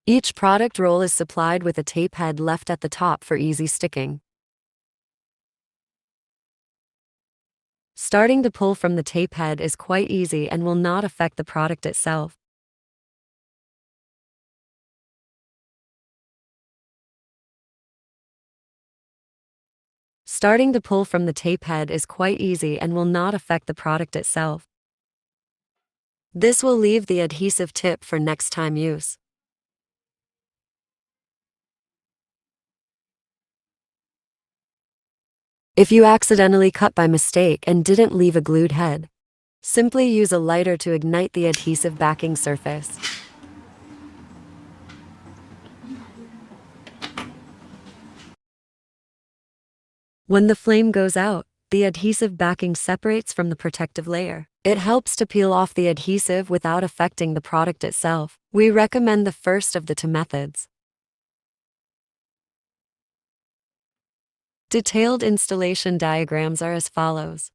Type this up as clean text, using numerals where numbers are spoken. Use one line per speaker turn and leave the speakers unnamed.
Each product roll is supplied with a tape head left at the top for easy sticking. Starting to pull from the tape head is quite easy and will not affect the product itself. Starting to pull from the tape head is quite easy and will not affect the product itself. This will leave the adhesive tip for next time use. If you accidentally cut by mistake and didn't leave a glued head, simply use a lighter to ignite the adhesive backing surface. When the flame goes out, the adhesive backing separates from the protective layer. It helps to peel off the adhesive without affecting the product itself. We recommend the first of the two methods. Detailed installation diagrams are as follows.